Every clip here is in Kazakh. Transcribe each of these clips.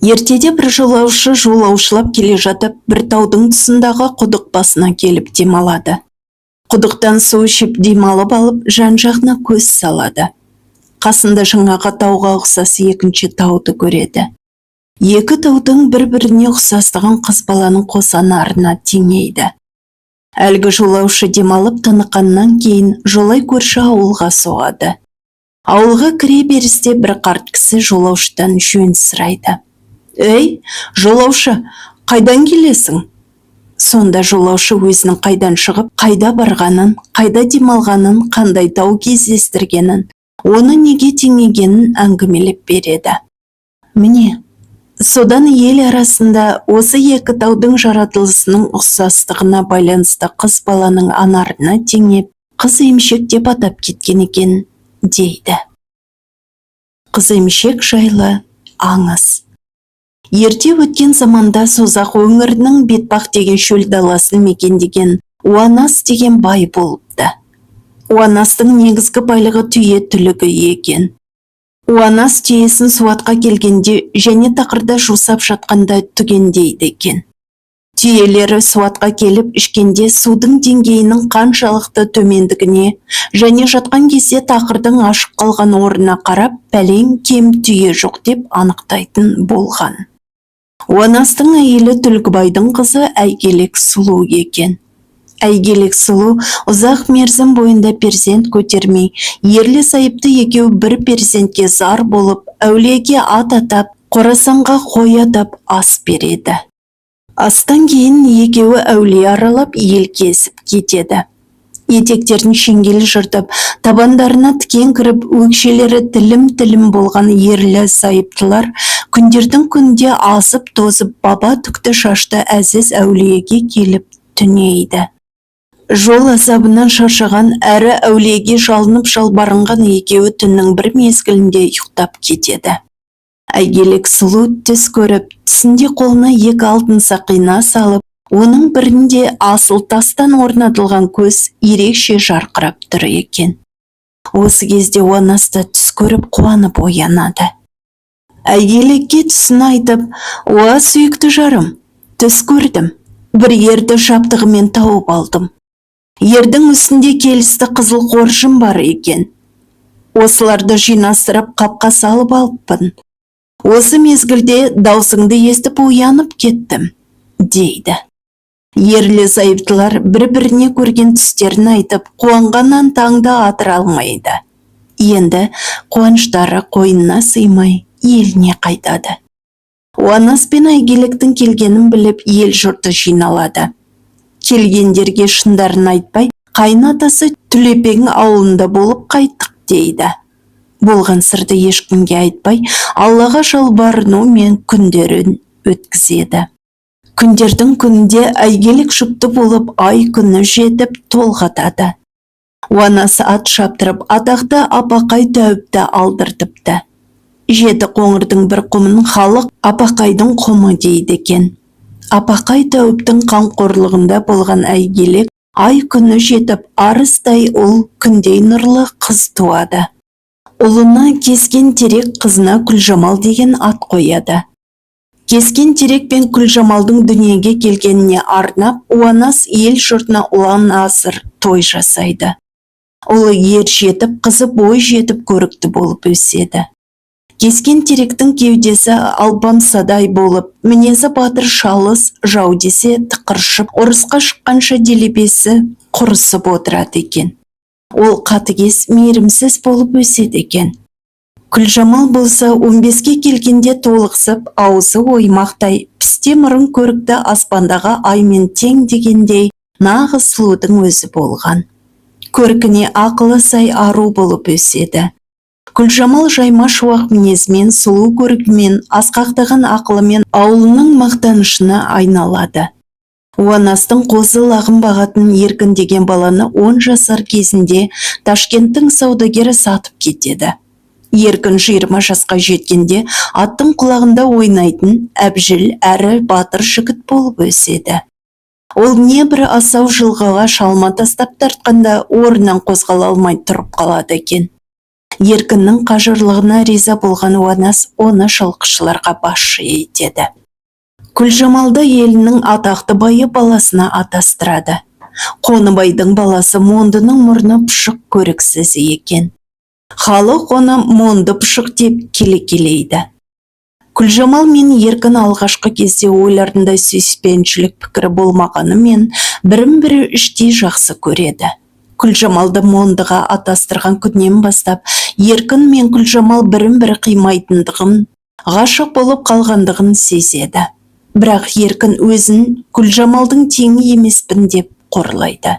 Ертеде бір жолаушы жолаушылап келе жатып, бір таудың тұсындағы құдық басына келіп демалады. Құдықтан су ішіп демалып алып, жан-жағына көз салады. Қасында жаңағы тауға ұқсас екінші тауды көреді. Екі таудың бір-біріне ұқсастығын қыз баланың қосанарына теңейді. Әлгі жолаушы демалып тыныққаннан кейін жолай көрші ауылға соғады. Ауылға кіре берісте бір қарт кісі жолаушыдан жөн сұрайды. «Ей, жолаушы, қайдан келесің?» Сонда жолаушы өзінің қайдан шығып, қайда барғанын, қайда демалғанын, қандай тау кездестіргенін, оны неге теңегенін әңгімелеп береді. Міне, содан ел арасында осы екі таудың жаратылысының ұқсастығына байланысты қыз баланың анарына теңеп, қыз емшек деп атап кеткен екен, дейді. Қыз емшек жайлы аңыз. Ерте өткен заманда Созақ өңірінің Бетпақ деген шөл даласын мекендеген Уанас деген бай болыпты. Уанастың негізгі байлығы түйе түлігі екен. Уанас түйесін суатқа келгенде және тақырда жусап жатқанда түгендейді екен. Түйелері суатқа келіп ішкенде судың деңгейінің қаншалықты төмендігіне және жатқан кезде тақырдың ашық қалған орнына қарап, пәлен кем түйе жоқ деп анықтайтын болған. Уанастың әйелі Түлкібайдың қызы Әйгелек сұлу екен. Әйгелек сұлу ұзақ мерзім бойында перзент көтермей, ерлі сайыпты екеу бір перзентке зар болып, әулиеге ат атап, Қорасанға қой атап ас береді. Астан кейін екеуі әулие аралап ел кезіп кетеді. Етектерін шеңгел жыртып, табандарына тікен кіріп, өкшелері тілім-тілім болған ерлі сайыптылар күндердің күнде азып тозып баба түкті шашты әзіз әулиеге келіп түнейді. Жол азабынан шаршаған әрі әулиеге жалынып жалбарынған екеуі түннің бір мезгілінде ұйықтап кетеді. Әйгелек сұлу түс көріп, түсінде қолына екі алтын сақина салып, оның бірінде асыл тастан орнатылған көз ерекше жарқырап тұр екен. Осы кезде Уанаста түс көріп қуанып оянады. Әйгелекке түсін айтып, «Уа сүйікті жарым, түс көрдім, бір ерді жаптығымен тауып алдым. Ердің үстінде келісті қызыл қоржын бар екен. Осыларды жинастырып қапқа салып алыппын. Осы мезгілде даусыңды естіп оянып кеттім», дейді. Ерлі зайыптылар бір-біріне көрген түстерін айтып, қуанғаннан таңды атыра алмайды. Енді қуаныштары қойнына сыймай, еліне қайтады. Уанас пен Әйгелектің келгенін біліп, ел жұрты жиналады. Келгендерге шындарын айтпай, қайнатасы Түлепең ауылында болып қайттық, дейді. Болған сырды ешкімге айтпай, Аллаға жалбарынумен күндерін өткізеді. Күндердің күнінде Әйгелек жүкті болып, ай күні жетіп толғатады. Уанас ат шаптырып, атақты Апақай Тәуіпті алдыртыпты. Жеті қоңырдың бір құмын халық Апақайдың құмы дейді екен. Апақай Тәуіптің қамқорлығында болған Әйгелек ай күні жетіп, арыстай ұл, күндей нұрлы қыз туады. Ұлына Кескен Терек, қызына Күлжамал деген ат қояды. Кескен Терек пен Күлжамалдың дүниеге келгеніне арнап, Уанас ел жұртына ұлан асыр той жасайды. Ұлы ер жетіп, қызы бой жетіп көрікті болып өседі. Кескен Теректің кеудесі алпамсадай болып, мінезі батыр шалыс, жау десе тықыршып, ұрысқа шыққанша делебесі құрысып отырады екен. Ол қатыгез, мейірімсіз болып өседі екен. Күлжамал болса 15-ке келгенде толықсып, аузы оймақтай, пісте мұрын көрікті аспандағы аймен тең дегендей нағыз сұлудың өзі болған. Көркіне ақылы сай ару болып өседі. Күлжамал жайма шуақ мінезімен, сұлу көркімен, асқақтаған ақылымен ауылының мақтанышына айналады. Уанастың қозы лағын бағатын Еркін деген баланы 10 жасар кезінде Ташкенттің саудагері сатып кетеді. Еркін 20 жасқа жеткенде аттың құлағында ойнайтын әбжіл әрі батыр жігіт болып өседі. Ол небір асау жылғаға шалма тастап тартқанда орнынан қозғала алмай тұрып қалады екен. Еркіннің қажырлығына риза болған Уанас оны жылқышыларға басшы етеді. Күлжамалды елінің атақты байы баласына атастырады. Қоныбайдың баласы Мондының мұрны пұшық көріксіз екен. Халық оны Монды пұшық деп келекелейді. Күлжамал мен Еркін алғашқы кезде ойларында сүйіспеншілік пікірі болмағанымен бірін-бірі іштей жақсы көреді. Күлжамалды Мондыға атастырған күннен бастап Еркін мен Күлжамал бірін-бірі қимайтындығын, ғашық болып қалғандығын сезеді. Бірақ Еркін өзін Күлжамалдың теңі емеспін деп қорлайды.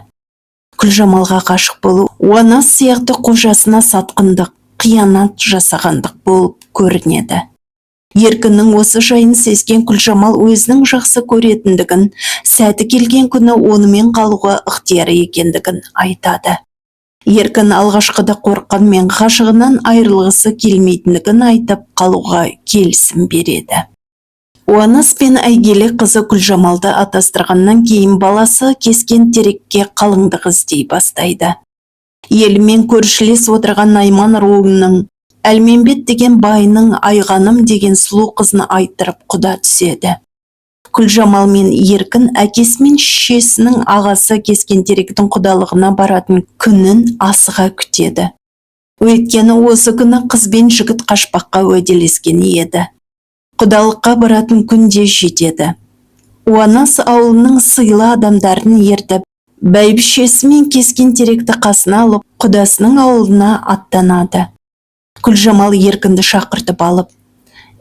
Күлжамалға ғашық болу Уанас сияқты қожасына сатқындық, қиянат жасағандық болып көрінеді. Еркіннің осы жайын сезген Күлжамал өзінің жақсы көретіндігін, сәті келген күні онымен қалуға ықтияры екендігін айтады. Еркін алғашқыда қорыққанмен ғашығынан айырылғысы келмейтіндігін айтып қалуға келісім береді. Уанас пен Әйгелі қызы Күлжамалды атастырғаннан кейін баласы Кескен Терекке қалыңдық іздей бастайды. Елімен көршілес отырған Найман руының Әлменбет деген байының Айғаным деген сұлу қызын айттырып құда түседі. Күлжамал мен Еркін әкесі мен шешесінің ағасы Кескен Теректің құдалығына баратын күнін асыға күтеді. Өйткені осы күні қыз бен жігіт қашпаққа уәделескен еді. Құдалыққа баратын күн де жетеді. Уанас ауылының сыйлы адамдарын ертіп, бәйбішесі мен Кескен Теректі қасына алып, құдасының ауылына аттанады. Күлжамал Еркінді шақыртып алып,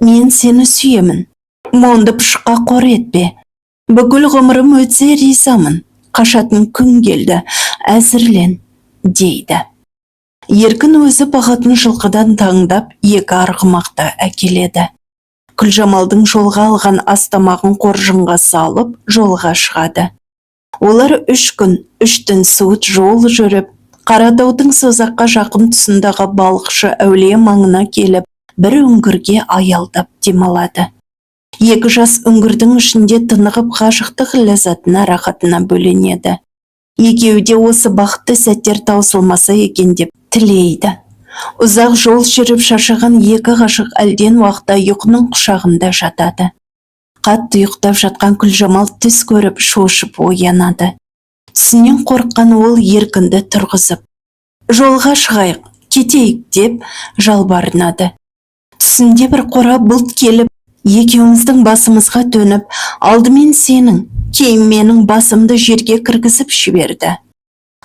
«Мен сені сүйемін. Монды пұшыққа қор етпе. Бүкіл ғұмырым өтсе ризамын. Қашатын күн келді. Әзірлен», дейді. Еркін өзі бағатын жылқыдан таңдап, екі арғымақты әкеледі. Күлжамалдың жолға алған астамағын қоржынға салып, жолға шығады. Олар 3 күн, 3 түн суыт жол жүріп, Қаратаудың созаққа жақын тұсындағы балықшы әулие маңына келіп, бір үңгірге аялдап демалады. Екі жас үңгірдің ішінде тынығып ғашықтық ләззатына, рахатына бөленеді. Екеуі де осы бақытты сәттер таусылмаса екен деп тілейді. Ұзақ жол жүріп шаршаған екі ғашық әлден уақытта ұйқының құшағында жатады. Қатты ұйықтап жатқан Күлжамал түс көріп шошып оянады. Түсінен қорыққан ол Еркінді тұрғызып, «Жолға шығайық, кетейік» деп жалбарынады. Түсінде бір қора бұлт келіп, екеуміздің басымызға төніп, алдымен сенің, кейін менің басымды жерге кіргізіп жіберді.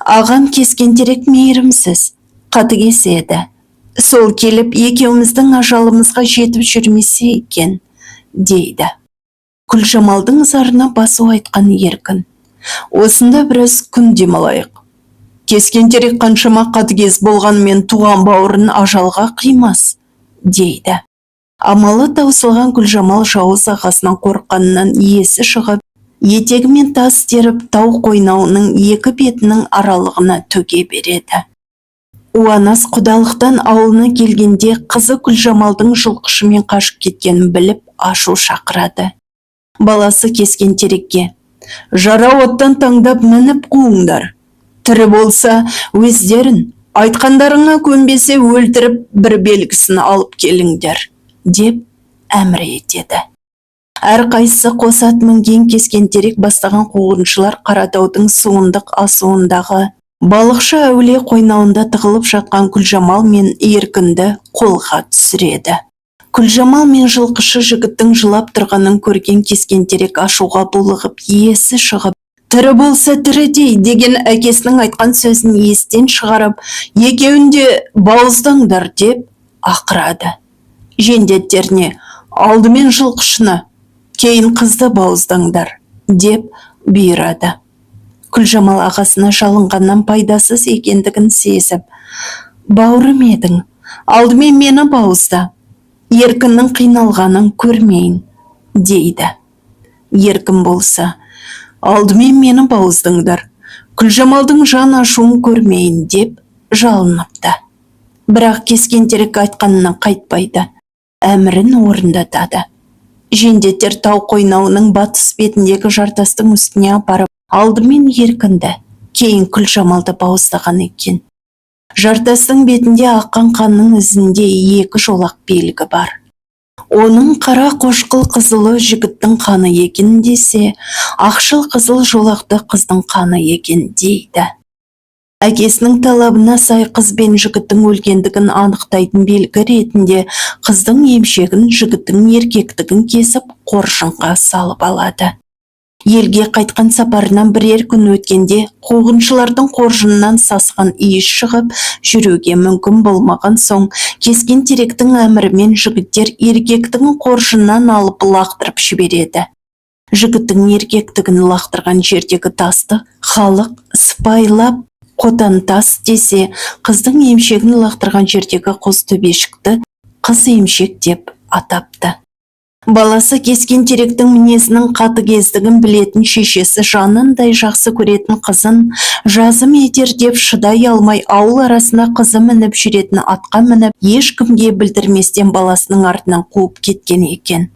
Ағам Кескен Терек мейірімсіз, қатыгез еді. Сол келіп, екеуміздің ажалымызға жетіп жүрмесе екен, дейді. Күлжамалдың зарына басу айтқан Еркін, «Осында біраз күн демалайық. Кескен Терек қаншама қатыгез болғанмен туған бауырын ажалға қимас», дейді. Амалы таусылған Күлжамал жауыз ағасынан қорыққанынан есі шығып, етегімен тас теріп тау қойнауының екі бетінің аралығына төге береді. Уанас құдалықтан ауылына келгенде қызы Күлжамалдың жылқышымен қашып кеткенін біліп ашу шақырады. Баласы Кескен Терекке, «Жара оттан таңдап мініп қуыңдар. Тірі болса өздерін, айтқандарыңа көнбесе өлтіріп бір белгісін алып келіңдер», деп әмір етеді. Әрқайсысы қос ат мінген Кескен Терек бастаған қуғыншылар Қаратаудың суындық асуындағы балықшы әулие қойнауында тығылып жатқан Күлжамал мен Еркінді қолға түсіреді. Күлжамал мен жылқышы жігіттің жылап тұрғанын көрген Кескен Терек ашуға булығып, есі шығып, «Тірі болса тірідей» деген әкесінің айтқан сөзін естен шығарып, екеуін де бауыздаңдар деп ақырады. Жендеттеріне, «Алдымен жылқышыны, кейін қызды бауыздаңдар» деп бұйырады. Күлжамал ағасына жалынғаннан пайдасыз екендігін сезіп, «Бауырым едің, алдымен мені бауызда. Еркіннің қиналғанын көрмейін», дейді. Еркін болса, «Алдымен мені бауыздыңдар, Күлжамалдың жан ашуын көрмейін» деп жалыныпты. Бірақ Кескен Терек айтқанынан қайтпайды, әмірін орындатады. Жендеттер тау қойнауының батыс бетіндегі жартастың үстіне апарып, алдымен Еркінді, кейін Күлжамалды бауыздаған екен. Жартастың бетінде аққан қанның ізінде екі жолақ белгі бар. Оның қара қошқыл қызылы жігіттің қаны екен десе, ақшыл қызыл жолақты қыздың қаны екен дейді. Әкесінің талабына сай қыз бен жігіттің өлгендігін анықтайтын белгі ретінде қыздың емшегін, жігіттің еркектігін кесіп қоржынға салып алады. Елге қайтқан сапарынан бірер күн өткенде қуғыншылардың қоржынынан сасқан иіс шығып, жүруге мүмкін болмаған соң, кескен теректің әмірімен жігіттер еркектігін қоржыннан алып лақтырып жібереді. Жігіттің еркектігін лақтырған жердегі тасты халық сыпайылап қотан тас десе, қыздың емшегін лақтырған жердегі қос төбешікті қыз емшек деп атапты. Баласы кескен теректің мінезінің қатыгездігін білетін шешесі жанындай жақсы көретін қызын жазым етер деп шыдай алмай ауыл арасында қызы мініп жүретін атқа мініп, ешкімге білдірместен баласының артынан қуып кеткен екен.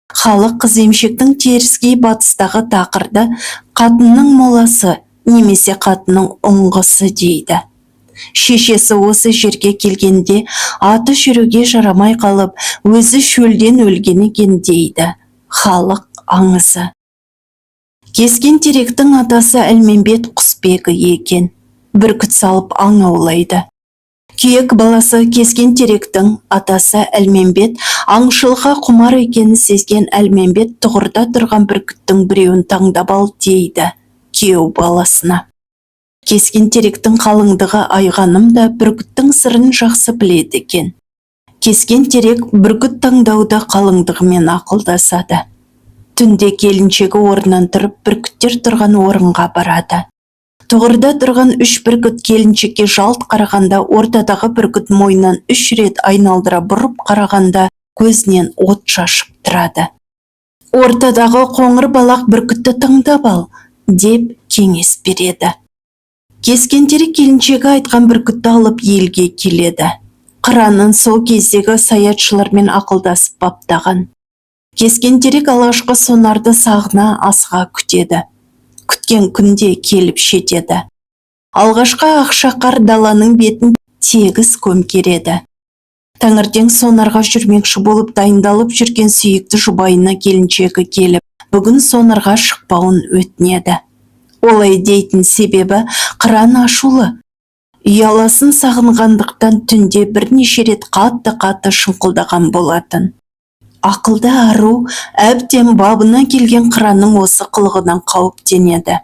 Халық қыз емшектің теріскей батыстағы тақырды қатынның моласы немесе қатынның ұңғысы дейді. Шешесі осы жерге келгенде аты жүруге жарамай қалып, өзі шөлден өлген екен дейді. Халық аңызы. Кескен теректің атасы Әлменбет құсбегі екен. Бүркіт салып аң аулайды. Күйек баласы кескен теректің атасы Әлменбет аңшылға құмар екенін сезген Әлменбет тұғырда тұрған бүркіттің біреуін таңдап ал дейді күйеу баласына. Кескен теректің қалыңдығы айғаным да бүркіттің сырын жақсы біледі екен. Кескен терек бүркіт таңдауда қалыңдығымен ақылдасады. Түнде келіншегі орнынан тұрып бүркіттер тұрған орынға барады. Тұғырда тұрған 3 бүркіт келіншекке жалт қарағанда, ортадағы бүркіт мойнынан 3 рет айналдыра бұрып қарағанда көзінен от шашып тұрады. Ортадағы қоңыр балақ бүркітті таңдап ал деп кеңес береді. Кескен терек келіншегі айтқан бүркітті алып елге келеді. Қыранын сол кездегі саятшылармен ақылдасып баптаған. Кескен терек алғашқы сонарды сағына асыға күтеді. Күткен күнде келіп жетеді. Алғашқы ақшақар даланың бетін тегіс көмкереді. Таңертең сонарға жүрмекші болып дайындалып жүрген сүйікті жұбайына келіншегі келіп, бүгін сонарға шықпауын өтінеді. Олай дейтін себебі қыран ашулы. Ұяласын сағынғандықтан түнде бірнеше рет қатты шыңқылдаған болатын. Ақылды ару әбден бабына келген қыранның осы қылығынан қауіптенеді.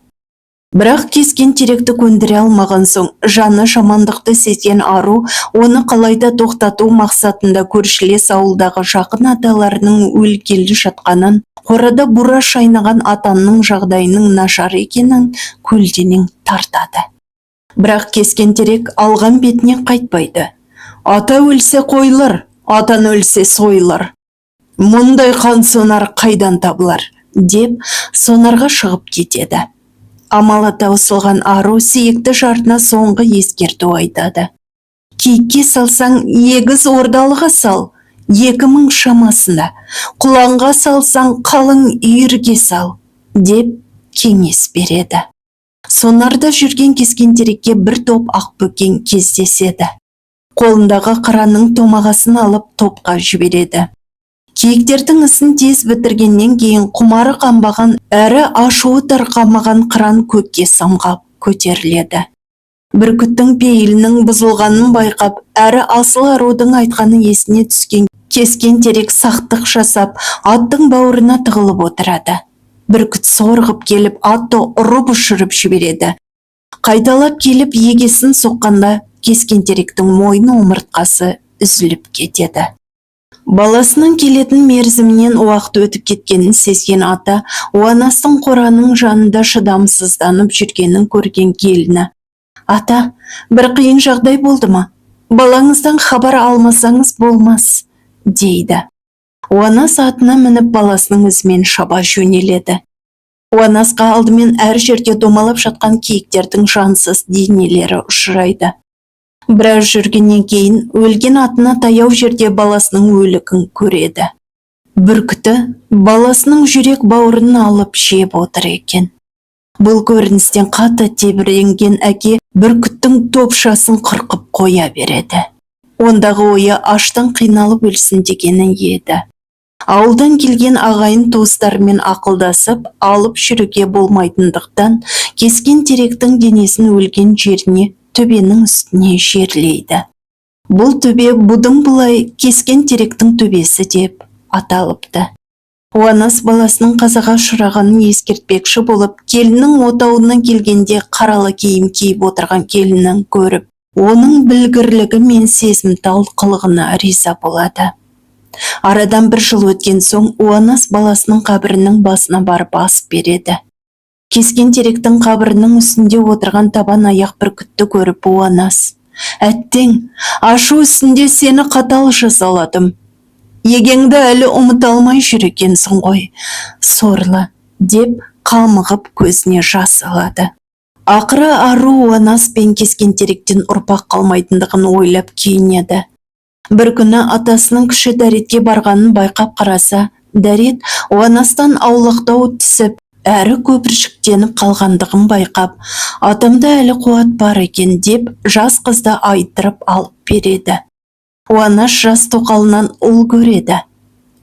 Бірақ кескен теректі көндіре алмаған соң, жаны жамандықты сезген ару оны қалайда тоқтату мақсатында көршілес ауылдағы жақын аталарының өлгелі жатқанын, қорада бура шайнаған атанның жағдайының нашар екенін көлденең тартады. Бірақ кескен терек алған бетіне қайтпайды. Ата өлсе қойылыр, атан өлсе сойылыр. Мұндай қан сонар қайдан табылар, деп сонарға шығып кетеді. Амалы таусылған ару сүйікті жарына соңғы ескерту айтады. Киікке салсаң, егіз ордалыға сал, 2000 шамасында, құланға салсаң, қалың үйірге сал, деп кеңес береді. Сонарда жүрген кескен терекке бір топ ақбөкен кездеседі. Қолындағы қыранның томағасын алып топқа жібереді. Киіктердің ісін тез бітіргеннен кейін құмары қанбаған әрі ашуы тарқамаған қыран көкке самғап көтеріледі. Бүркіттің пейілінің бұзылғанын байқап, әрі асыл арудың айтқаны есіне түскен кескен терек сақтық жасап, аттың бауырына тығылып отырады. Бүркіт сорғып келіп, атты ұрып ұшырып жібереді. Қайталап келіп егесін соққанда, кескен теректің мойны омыртқасы үзіліп кетеді. Баласының келетін мерзімінен уақыт өтіп кеткенін сезген ата, Уанастың қораның жанында шыдамсызданып жүргенін көрген келіні: «Ата, бір қиын жағдай болды ма? Балаңыздан хабар алмасаңыз болмас», дейді. Уанас атына мініп баласының ізімен шаба жөнеледі. Уанасқа алдымен әр жерде домалап жатқан киіктердің жансыз денелері ұшырайды. Біраз жүргеннен кейін өлген атына таяу жерде баласының өлігін көреді. Бүркіті баласының жүрек бауырын алып жеп отыр екен. Бұл көріністен қатты тебіренген әке бүркіттің топшасын қырқып қоя береді. Ондағы ойы аштан қиналып өлсін дегені еді. Ауылдан келген ағайын туыстарымен ақылдасып, алып жүруге болмайтындықтан, кескен теректің денесін өлген жеріне, төбенің үстіне жерлейді. Бұл төбе бұдан былай кескен теректің төбесі деп аталыпты. Уанас баласының қазаға ұшырағанын ескертпекші болып, келіннің отауына келгенде қаралы киім киіп отырған келінін көріп, оның білгірлігі мен сезімтал қылығына риза болады. Арадан 1 жыл өткен соң Уанас баласының қабірінің басына барып ас береді. Кескен теректің қабірінің үстінде отырған табан аяқ бүркітті көріп Уанас: «Әттең, ашу үстінде сені қатал жазаладым. Егеңді әлі ұмыта алмай жүр екенсің ғой, сорлы», деп қамығып көзіне жас алады. Ақыры ару Уанас пен кескен теректен ұрпақ қалмайтындығын ойлап күйінеді. Бір күні атасының кіші дәретке барғанын байқап қараса, дәрет Уанастан аулақтау түсіп, әрі көпіршіктеніп қалғандығын байқап, атамда әлі қуат бар екен деп, жас қызды айттырып алып береді. Уанас жас тоқалынан ұл көреді.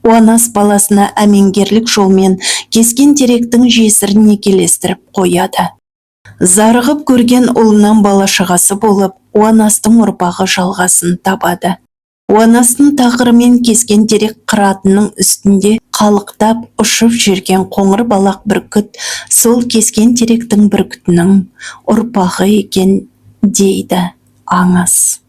Уанас баласына әмеңгерлік жолмен кескен теректің жесірін некелестіріп қояды. Зарығып көрген ұлынан бала шағасы болып, Уанастың ұрпағы жалғасын табады. Уанастың тақырымен кескен терек қыратының үстінде қалықтап ұшып жүрген қоңыр балақ бүркіт сол кескен теректің бүркітінің ұрпағы екен дейді аңыз.